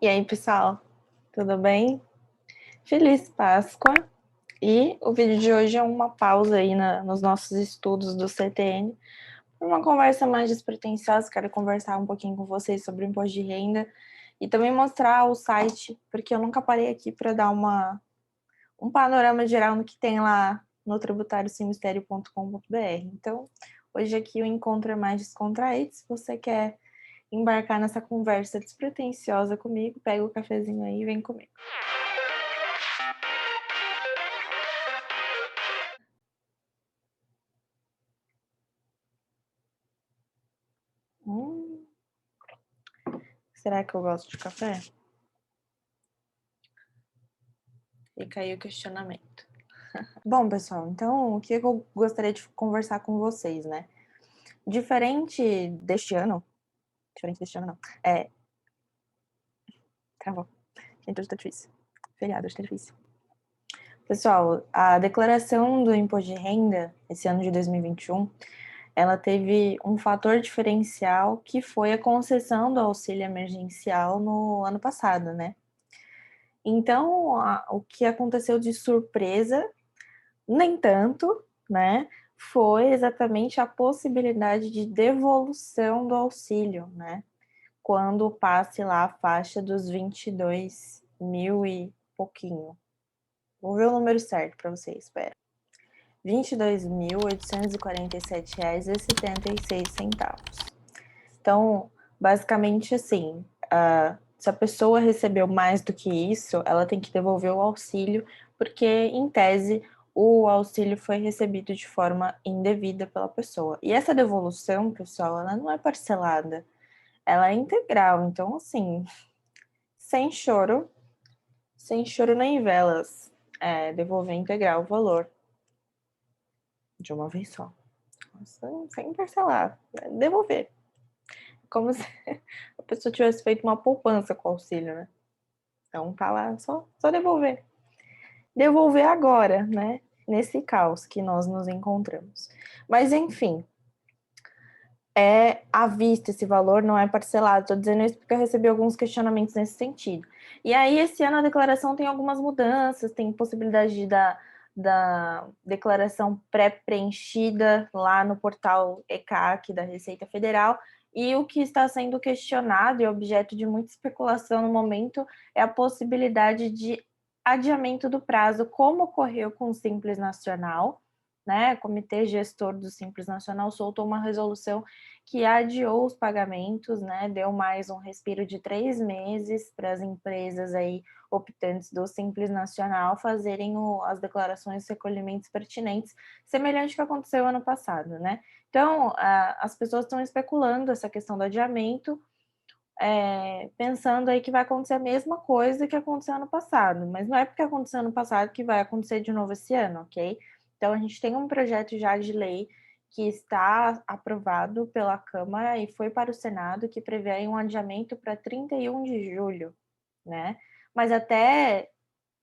E aí, pessoal, tudo bem? Feliz Páscoa! E o vídeo de hoje é uma pausa aí nos nossos estudos do CTN, uma conversa mais despretensiosa. Quero conversar um pouquinho com vocês sobre o imposto de renda e também mostrar o site, porque eu nunca parei aqui para dar um panorama geral no que tem lá no tributariosemmistério.com.br. Então, hoje aqui o encontro é mais descontraído. Se você quer embarcar nessa conversa despretensiosa comigo, pega o cafezinho aí e vem comigo. Hum, será que eu gosto de café? Fica aí o questionamento. Bom, pessoal, então o que eu gostaria de conversar com vocês, né? Diferente deste ano não, travou. Gente, hoje tá difícil. Feriado, hoje tá difícil. Pessoal, a declaração do imposto de renda, esse ano de 2021, ela teve um fator diferencial que foi a concessão do auxílio emergencial no ano passado, né? Então, o que aconteceu de surpresa, nem tanto, né? Foi exatamente a possibilidade de devolução do auxílio, né? Quando passe lá a faixa dos 22 mil e pouquinho. Vou ver o número certo para vocês, espera. R$ 22.847,76. Então, basicamente assim, se a pessoa recebeu mais do que isso, ela tem que devolver o auxílio, porque, em tese, o auxílio foi recebido de forma indevida pela pessoa. E essa devolução, pessoal, ela não é parcelada, ela é integral. Então, assim, sem choro nem velas, devolver integral o valor de uma vez só. Sem parcelar, devolver. Como se a pessoa tivesse feito uma poupança com o auxílio, né? Então tá lá, só devolver. Devolver agora, né? Nesse caos que nós nos encontramos. Mas enfim, é à vista esse valor, não é parcelado. Estou dizendo isso porque eu recebi alguns questionamentos nesse sentido. E aí, esse ano a declaração tem algumas mudanças, tem possibilidade da declaração pré-preenchida lá no portal ECAC da Receita Federal. E o que está sendo questionado e objeto de muita especulação no momento é a possibilidade de adiamento do prazo, como ocorreu com o Simples Nacional, né? O Comitê Gestor do Simples Nacional soltou uma resolução que adiou os pagamentos, né? Deu mais um respiro de 3 meses para as empresas aí optantes do Simples Nacional fazerem as declarações e recolhimentos pertinentes, semelhante ao que aconteceu ano passado, né? Então, as pessoas estão especulando essa questão do adiamento, pensando aí que vai acontecer a mesma coisa que aconteceu ano passado, mas não é porque aconteceu ano passado que vai acontecer de novo esse ano, ok? Então, a gente tem um projeto já de lei que está aprovado pela Câmara e foi para o Senado, que prevê um adiamento para 31 de julho, né? Mas até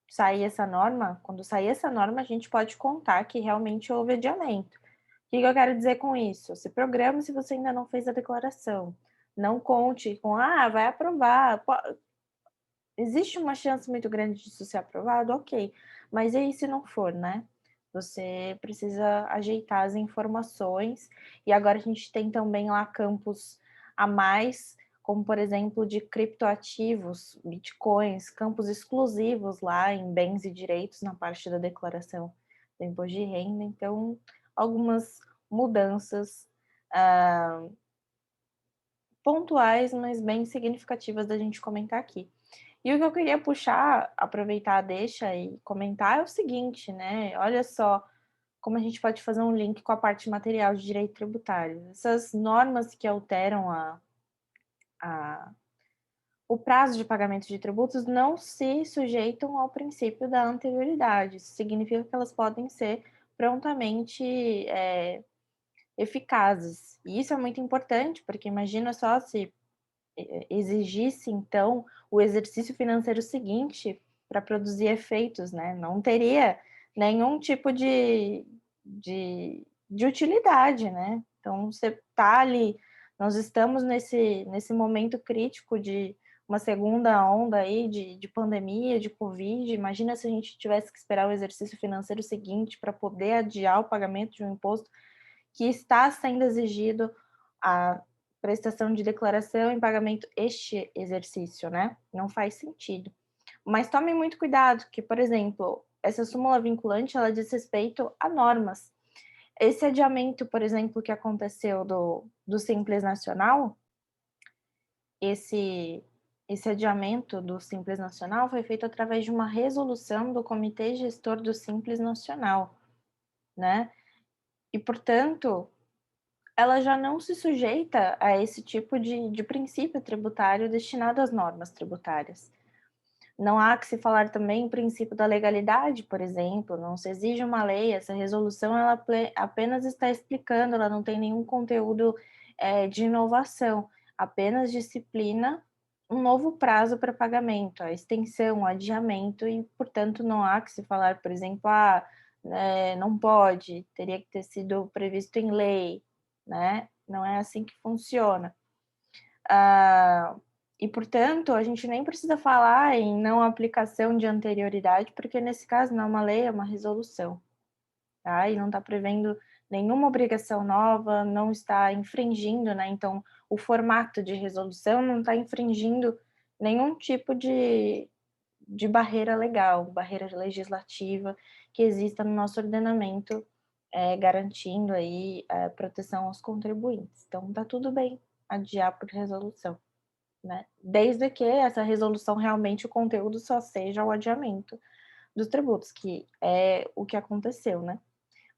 sair essa norma, quando sair essa norma, a gente pode contar que realmente houve adiamento. O que eu quero dizer com isso? Se programa se você ainda não fez a declaração. Não conte com, vai aprovar. Existe uma chance muito grande disso ser aprovado? Ok. Mas e aí se não for, né? Você precisa ajeitar as informações. E agora a gente tem também lá campos a mais, como por exemplo de criptoativos, bitcoins, campos exclusivos lá em bens e direitos na parte da declaração do imposto de renda. Então, algumas mudanças pontuais, mas bem significativas da gente comentar aqui. E o que eu queria puxar, aproveitar a deixa e comentar é o seguinte, né? Olha só como a gente pode fazer um link com a parte material de direito tributário. Essas normas que alteram o prazo de pagamento de tributos não se sujeitam ao princípio da anterioridade. Isso significa que elas podem ser prontamente eficazes. E isso é muito importante, porque imagina só se exigisse, então, o exercício financeiro seguinte para produzir efeitos, né? Não teria nenhum tipo de utilidade, né? Então, você está ali, nós estamos nesse momento crítico de uma segunda onda aí de pandemia, de Covid. Imagina se a gente tivesse que esperar o exercício financeiro seguinte para poder adiar o pagamento de um imposto que está sendo exigido a prestação de declaração em pagamento este exercício, né? Não faz sentido. Mas tomem muito cuidado, que, por exemplo, essa súmula vinculante, ela diz respeito a normas. Esse adiamento, por exemplo, que aconteceu do Simples Nacional, esse adiamento do Simples Nacional foi feito através de uma resolução do Comitê Gestor do Simples Nacional, né? E, portanto, ela já não se sujeita a esse tipo de princípio tributário destinado às normas tributárias. Não há que se falar também em princípio da legalidade, por exemplo, não se exige uma lei, essa resolução ela apenas está explicando, ela não tem nenhum conteúdo de inovação, apenas disciplina um novo prazo para pagamento, a extensão, o adiamento, e, portanto, não há que se falar, por exemplo, não pode, teria que ter sido previsto em lei, né? Não é assim que funciona. E, portanto, a gente nem precisa falar em não aplicação de anterioridade, porque nesse caso não é uma lei, é uma resolução, tá? E não está prevendo nenhuma obrigação nova, não está infringindo, né? Então, o formato de resolução não está infringindo nenhum tipo de barreira legal, barreira legislativa que exista no nosso ordenamento, garantindo aí a proteção aos contribuintes. Então, está tudo bem adiar por resolução, né? Desde que essa resolução realmente o conteúdo só seja o adiamento dos tributos, que é o que aconteceu, né?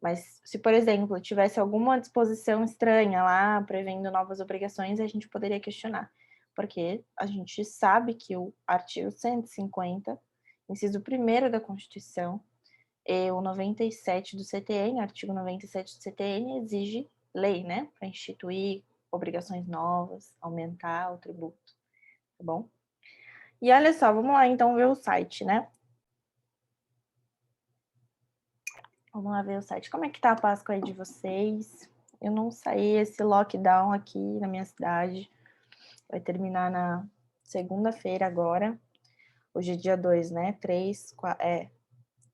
Mas se, por exemplo, tivesse alguma disposição estranha lá, prevendo novas obrigações, a gente poderia questionar, porque a gente sabe que o artigo 150, inciso 1º da Constituição, e o 97 do CTN, artigo 97 do CTN, exige lei, né, para instituir obrigações novas, aumentar o tributo, tá bom? E olha só, vamos lá então ver o site, né? Vamos lá ver o site. Como é que tá a Páscoa aí de vocês? Eu não saí, esse lockdown aqui na minha cidade vai terminar na segunda-feira agora. Hoje é dia 2, né? 3, 4,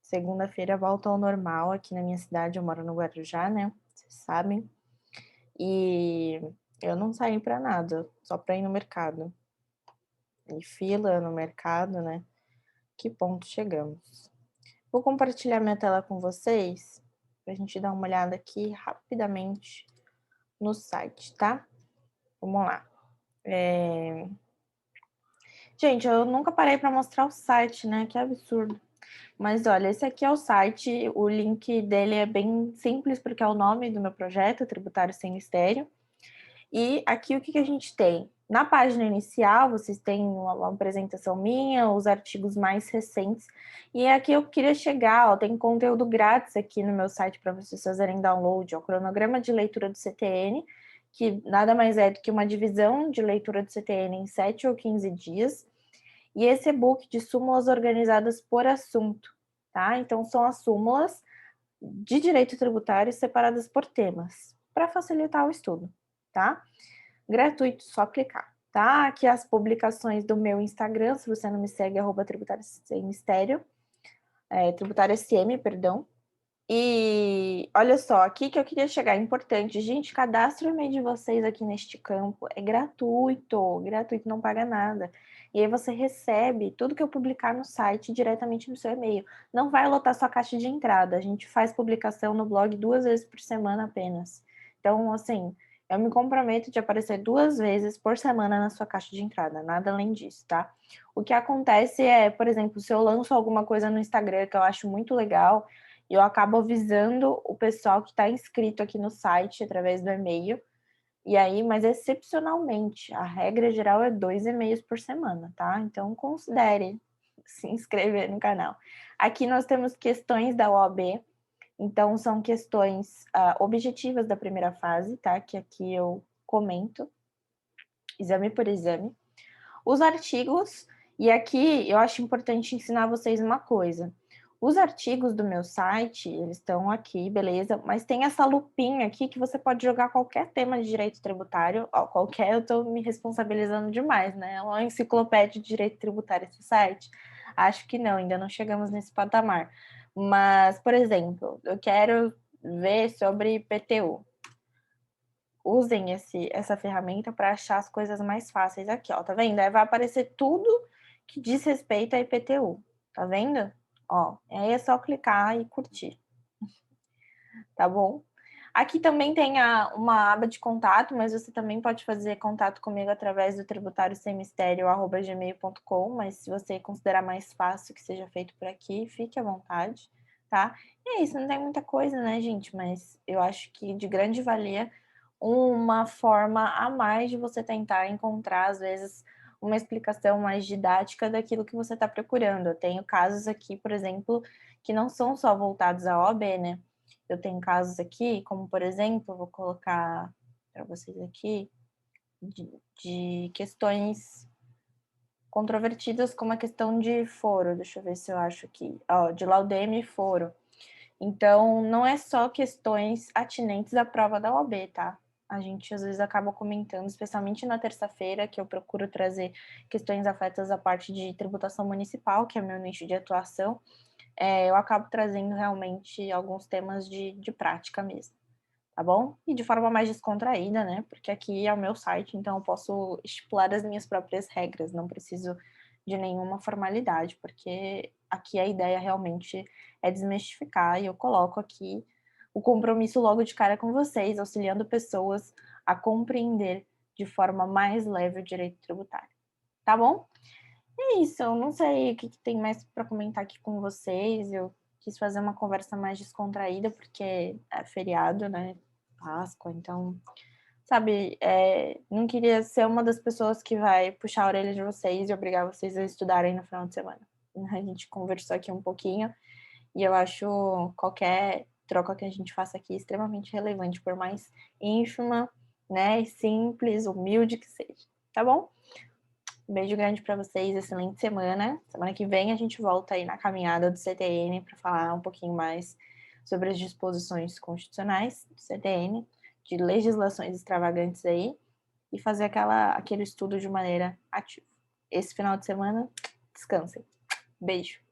segunda-feira volta ao normal aqui na minha cidade. Eu moro no Guarujá, né? Vocês sabem. E eu não saí para nada, só para ir no mercado. E fila no mercado, né? Que ponto chegamos? Vou compartilhar minha tela com vocês para a gente dar uma olhada aqui rapidamente no site, tá? Vamos lá. Gente, eu nunca parei para mostrar o site, né? Que absurdo. Mas olha, esse aqui é o site, o link dele é bem simples, porque é o nome do meu projeto, Tributário Sem Mistério. E aqui o que a gente tem? Na página inicial, vocês têm uma apresentação minha, os artigos mais recentes. E aqui eu queria chegar, ó, tem conteúdo grátis aqui no meu site para vocês fazerem download, ó, cronograma de leitura do CTN, que nada mais é do que uma divisão de leitura do CTN em 7 ou 15 dias. E esse e-book de súmulas organizadas por assunto, tá? Então, são as súmulas de direito tributário separadas por temas, para facilitar o estudo, tá? Gratuito, só clicar, tá? Aqui as publicações do meu Instagram, se você não me segue, @tributário sem mistério, tributário SM, perdão. E olha só, aqui que eu queria chegar, é importante, gente, cadastre o e-mail de vocês aqui neste campo, é gratuito, não paga nada. E aí você recebe tudo que eu publicar no site diretamente no seu e-mail. Não vai lotar sua caixa de entrada, a gente faz publicação no blog 2 vezes por semana apenas. Então, assim, eu me comprometo de aparecer 2 vezes por semana na sua caixa de entrada, nada além disso, tá? O que acontece é, por exemplo, se eu lanço alguma coisa no Instagram que eu acho muito legal, eu acabo avisando o pessoal que está inscrito aqui no site através do e-mail. E aí, mas excepcionalmente, a regra geral é 2 e-mails por semana, tá? Então, considere se inscrever no canal. Aqui nós temos questões da OAB. Então, são questões objetivas da primeira fase, tá? Que aqui eu comento, exame por exame. Os artigos, e aqui eu acho importante ensinar vocês uma coisa. Os artigos do meu site, eles estão aqui, beleza? Mas tem essa lupinha aqui que você pode jogar qualquer tema de direito tributário. Ó, qualquer, eu estou me responsabilizando demais, né? É uma enciclopédia de direito tributário esse site? Acho que não, ainda não chegamos nesse patamar. Mas, por exemplo, eu quero ver sobre IPTU. Usem essa ferramenta para achar as coisas mais fáceis aqui, ó. Tá vendo? Aí vai aparecer tudo que diz respeito a IPTU. Tá vendo? Ó, aí é só clicar e curtir, tá bom? Aqui também tem uma aba de contato, mas você também pode fazer contato comigo através do tributariosemmistério@gmail.com, mas se você considerar mais fácil que seja feito por aqui, fique à vontade, tá? E é isso, não tem muita coisa, né, gente? Mas eu acho que de grande valia uma forma a mais de você tentar encontrar, às vezes, uma explicação mais didática daquilo que você está procurando. Eu tenho casos aqui, por exemplo, que não são só voltados à OAB, né? Eu tenho casos aqui, como por exemplo, vou colocar para vocês aqui, de questões controvertidas, como a questão de foro. Deixa eu ver se eu acho aqui. Ó, de Laudeme e foro. Então, não é só questões atinentes à prova da OAB, tá? A gente às vezes acaba comentando, especialmente na terça-feira, que eu procuro trazer questões afetas à parte de tributação municipal, que é meu nicho de atuação. Eu acabo trazendo realmente alguns temas de prática mesmo, tá bom? E de forma mais descontraída, né? Porque aqui é o meu site, então eu posso estipular as minhas próprias regras, não preciso de nenhuma formalidade, porque aqui a ideia realmente é desmistificar e eu coloco aqui o compromisso logo de cara com vocês, auxiliando pessoas a compreender de forma mais leve o direito tributário, tá bom? É isso, eu não sei o que tem mais para comentar aqui com vocês. Eu quis fazer uma conversa mais descontraída, porque é feriado, né? Páscoa, então, sabe, não queria ser uma das pessoas que vai puxar a orelha de vocês e obrigar vocês a estudarem no final de semana. A gente conversou aqui um pouquinho e eu acho qualquer troca que a gente faça aqui extremamente relevante, por mais ínfima, né, simples, humilde que seja, tá bom? Um beijo grande para vocês, excelente semana. Semana que vem a gente volta aí na caminhada do CTN para falar um pouquinho mais sobre as disposições constitucionais do CTN, de legislações extravagantes aí, e fazer aquele estudo de maneira ativa. Esse final de semana, descansem. Beijo.